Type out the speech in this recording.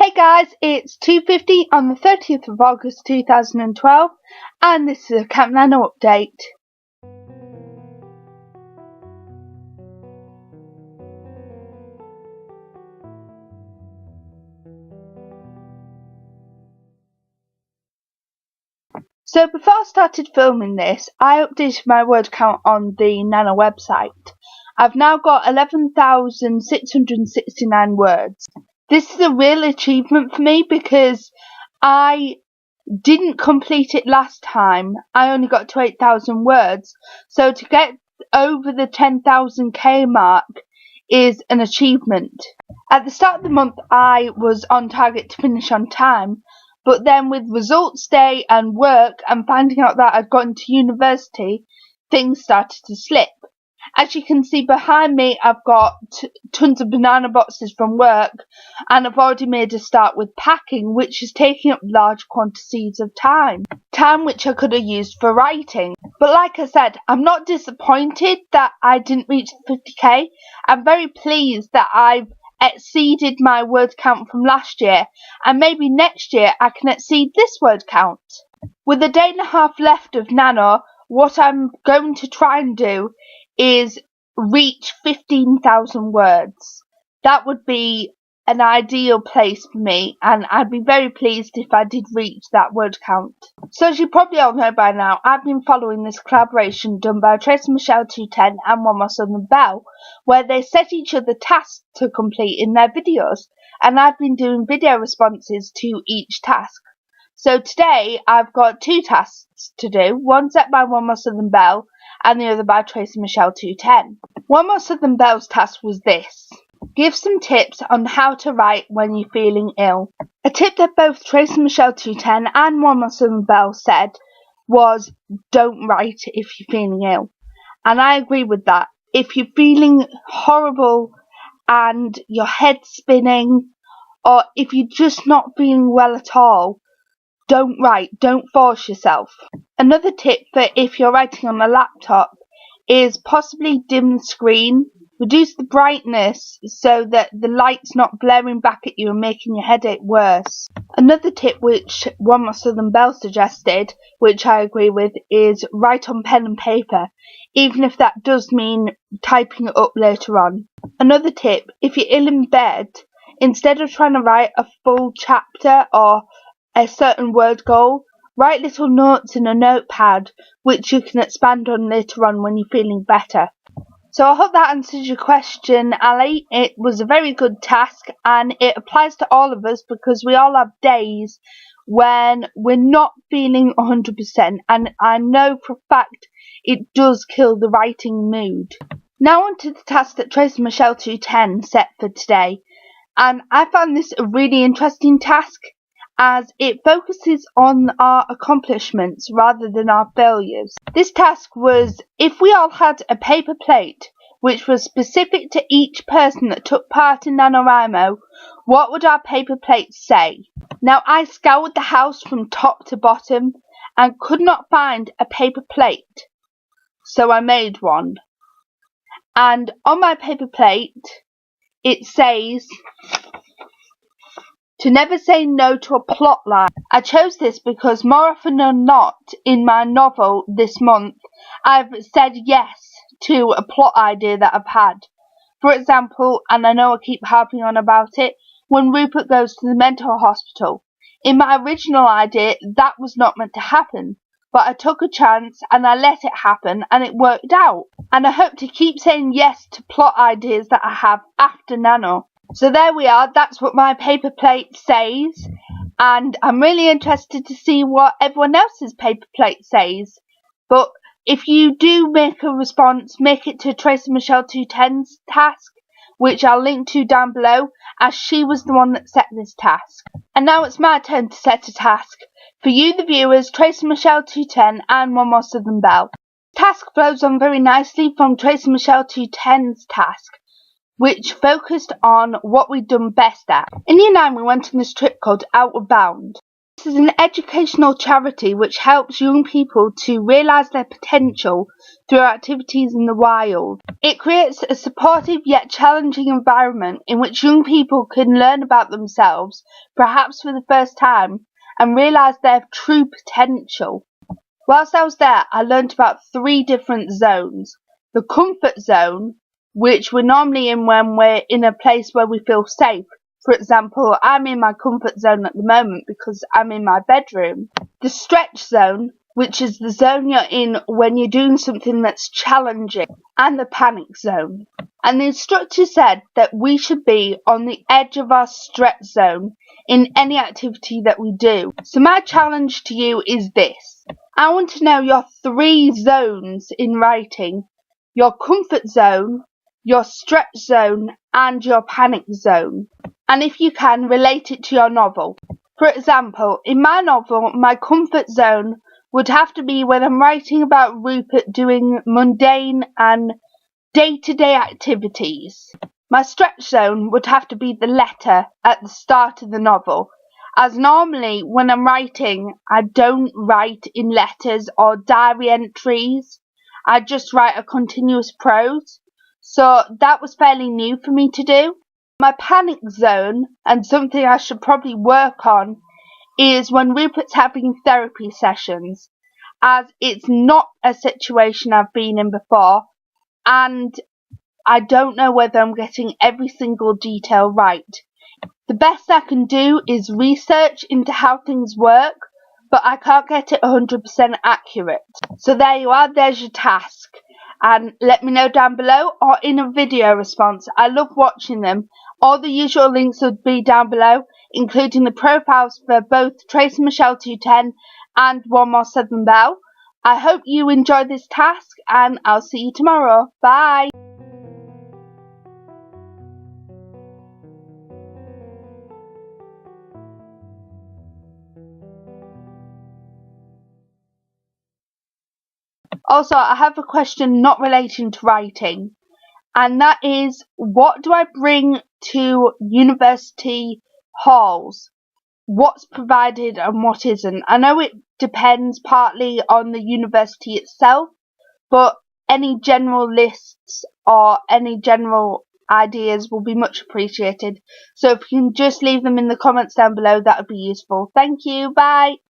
Hey guys, it's 2:50 on the 30th of August 2012 and this is a Camp NaNo update. So before I started filming this, I updated my word count on the NaNo website. I've now got 11,669 words. This is a real achievement for me because I didn't complete it last time. I only got to 8,000 words. So to get over the 10,000k mark is an achievement. At the start of the month, I was on target to finish on time. But then with results day and work and finding out that I'd gone to university, things started to slip. As you can see behind me, I've got tons of banana boxes from work, and I've already made a start with packing, which is taking up large quantities of time which I could have used for writing. But like I said, I'm not disappointed that I didn't reach the 50k. I'm very pleased that I've exceeded my word count from last year, and maybe next year I can exceed this word count. With a day and a half left of NaNo, what I'm going to try and do is reach 15,000 words. That would be an ideal place for me, and I'd be very pleased if I did reach that word count. So as you probably all know by now, I've been following this collaboration done by Tracy Michelle 210 and One More Southern Belle, where they set each other tasks to complete in their videos, and I've been doing video responses to each task. So today I've got two tasks to do, one set by One More Southern Belle and the other by Tracy Michelle 210. One More Southern Belle's task was this: give some tips on how to write when you're feeling ill. A tip that both Tracy Michelle 210 and One More Southern Belle said was don't write if you're feeling ill. And I agree with that. If you're feeling horrible and your head's spinning, or if you're just not feeling well at all, don't write, don't force yourself. Another tip for if you're writing on a laptop is possibly dim the screen, reduce the brightness so that the light's not blaring back at you and making your headache worse. Another tip which One More Southern Belle suggested, which I agree with, is write on pen and paper, even if that does mean typing it up later on. Another tip, if you're ill in bed, instead of trying to write a full chapter or a certain word goal, write little notes in a notepad which you can expand on later on when you're feeling better. So I hope that answers your question, Ali. It was a very good task and it applies to all of us because we all have days when we're not feeling 100%, and I know for a fact it does kill the writing mood. Now on to the task that Tracy Michelle 210 set for today, and I found this a really interesting task, as it focuses on our accomplishments rather than our failures. This task was, if we all had a paper plate which was specific to each person that took part in NaNoWriMo, what would our paper plate say? Now I scoured the house from top to bottom and could not find a paper plate, so I made one. And on my paper plate it says to never say no to a plot line. I chose this because more often than not in my novel this month, I've said yes to a plot idea that I've had. For example, and I know I keep harping on about it, when Rupert goes to the mental hospital. In my original idea, that was not meant to happen, but I took a chance and I let it happen and it worked out. And I hope to keep saying yes to plot ideas that I have after NaNo. So there we are, that's what my paper plate says, and I'm really interested to see what everyone else's paper plate says. But if you do make a response, make it to Tracy Michelle 210's task, which I'll link to down below, as she was the one that set this task. And now it's my turn to set a task for you, the viewers, Tracy Michelle 210 and One More Southern Belle. The task flows on very nicely from Tracy Michelle 210's task, which focused on what we'd done best at. In Year 9 we went on this trip called Outward Bound. This This is an educational charity which helps young people to realise their potential through activities in the wild. It creates a supportive yet challenging environment in which young people can learn about themselves, perhaps for the first time, and realise their true potential. Whilst I was there, I learnt about 3 different zones. The comfort zone, which we're normally in when we're in a place where we feel safe. For example, I'm in my comfort zone at the moment because I'm in my bedroom. The stretch zone, which is the zone you're in when you're doing something that's challenging. And the panic zone. And the instructor said that we should be on the edge of our stretch zone in any activity that we do. So my challenge to you is this. I want to know your 3 zones in writing. Your comfort zone, your stretch zone, and your panic zone. And if you can, relate it to your novel. For example, in my novel, my comfort zone would have to be when I'm writing about Rupert doing mundane and day-to-day activities. My stretch zone would have to be the letter at the start of the novel, as normally when I'm writing, I don't write in letters or diary entries. I just write a continuous prose. So that was fairly new for me to do. My panic zone, and something I should probably work on, is when Rupert's having therapy sessions, as it's not a situation I've been in before, and I don't know whether I'm getting every single detail right. The best I can do is research into how things work, but I can't get it 100% accurate. So there you are, there's your task. And let me know down below or in a video response. I love watching them. All the usual links would be down below, including the profiles for both Tracy Michelle 210 and One More Southern Belle. I hope you enjoyed this task, and I'll see you tomorrow. Bye! Also, I have a question not relating to writing, and that is, what do I bring to university halls? What's provided and what isn't? I know it depends partly on the university itself, but any general lists or any general ideas will be much appreciated. So if you can just leave them in the comments down below, that would be useful. Thank you, bye!